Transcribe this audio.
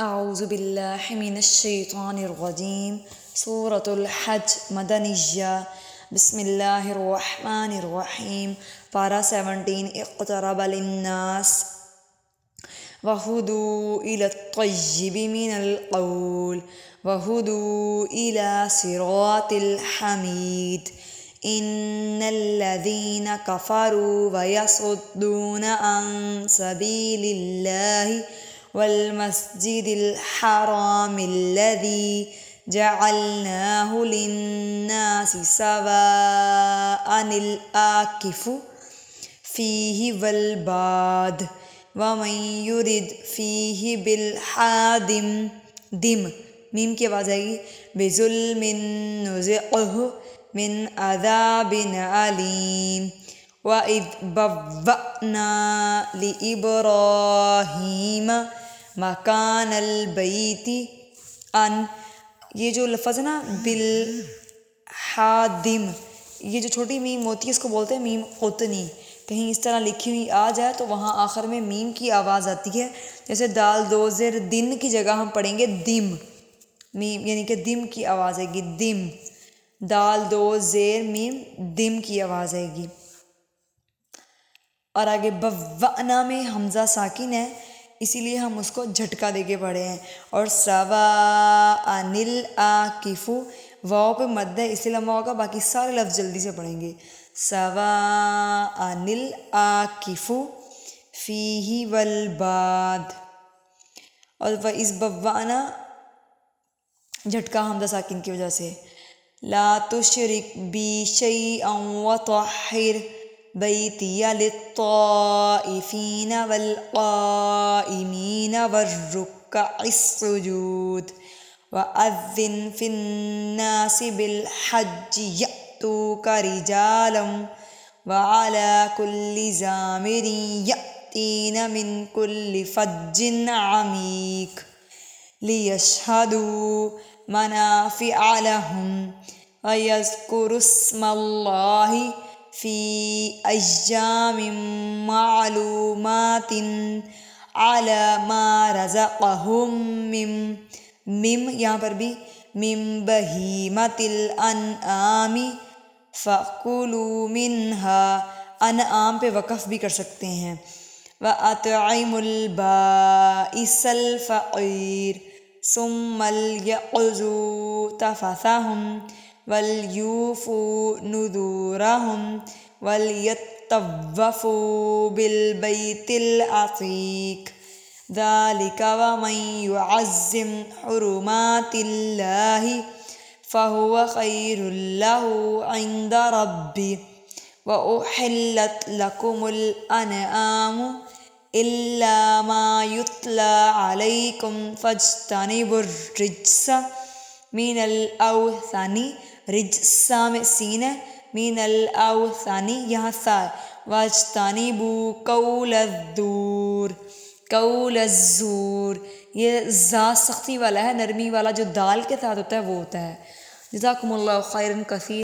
أعوذ بالله من الشيطان الرجيم. سورة الحج مدنية. بسم الله الرحمن الرحيم. پارہ 17 اقترب للناس وهدوا إلى الطيب من القول وهدوا إلى صراط الحميد. إن الذين كفروا ويصدون عن سبيل الله والمسجد الحرام الذي جعلناه للناس سواء الآكف فيه والباد ومن يرد فيه بالحاد دم میم کی آواز آئے گی بظلم نذقه من عذاب علیم. وَإِذْ بَوَّأْنَا لِإِبْرَاهِيمَ مَكَانَ الْبَيْتِ ان، یہ جو لفظ ہے نا بالحادم، یہ جو چھوٹی میم ہوتی ہے اس کو بولتے ہیں میم قطنی. کہیں اس طرح لکھی ہوئی آ جائے تو وہاں آخر میں میم کی آواز آتی ہے. جیسے دال دو زیر دن کی جگہ ہم پڑھیں گے دم، میم یعنی کہ دم کی آواز آئے گی دم. دال دو زیر میم دم کی آواز آئے گی. اور آگے بوّأنا میں حمزہ ساکن ہے اسی لیے ہم اس کو جھٹکا دے کے پڑھے ہیں. اور سواء الآکف واو پہ مد ہے اس لیے لمبا ہوگا، باقی سارے لفظ جلدی سے پڑھیں گے. سواء الآکف فیہ والباد. اور وَإِذْ بَوَّأْنَا جھٹکا حمزہ ساکن کی وجہ سے. لا تشرک بی شیئا وطہر بیتی للطائفین والقائمین والرکع السجود. وَأَذِّن فِي النَّاسِ بِالْحَجِّ يَأْتُوكَ رِجَالًا وَعَلَى كُلِّ ضَامِرٍ يَأْتِينَ مِنْ كُلِّ فَجٍّ عَمِيقٍ لِيَشْهَدُوا مَنَافِعَ لَهُمْ وَيَذْكُرُوا اسْمَ اللَّهِ فِي أَيَّامٍ مَّعْلُومَاتٍ عَلَى مَا رَزَقَهُم مِّن یہاں پر بھی مِن بَہِیمَةِ الْأَنْعَامِ فَكُلُوا مِنْهَا، انعام پہ وقف بھی کر سکتے ہیں. وَأَطْعِمُوا الْبَائِسَ الْفَقِيرَ ثُمَّ لْيَقْضُوا تَفَثَهُمْ وَلْيُوفُوا نُذُورَهُمْ وَلْيَطَّوَّفُوا بِالْبَيْتِ الْعَتِيقِ. ذَلِكَ وَمَن يُعَظِّمْ حُرُمَاتِ اللَّهِ فَهُوَ خَيْرٌ لَّهُ عِندَ رَبِّهِ. وَأُحِلَّتْ لَكُمُ الْأَنْعَامُ إِلَّا مَا يُتْلَىٰ عَلَيْكُمْ فَاجْتَنِبُوا الرِّجْسَ مِنَ الْأَوْثَانِ. رِجْسَ میں سین ہے، مِنَ الْأَوْثَانِ یہاں سا. وَاجْتَنِبُوا قَوْلَ الزُّورِ، قول الزور یہ زا سختی والا ہے، نرمی والا جو دال کے ساتھ ہوتا ہے وہ ہوتا ہے. جزاکم اللہ خیرا کثیر.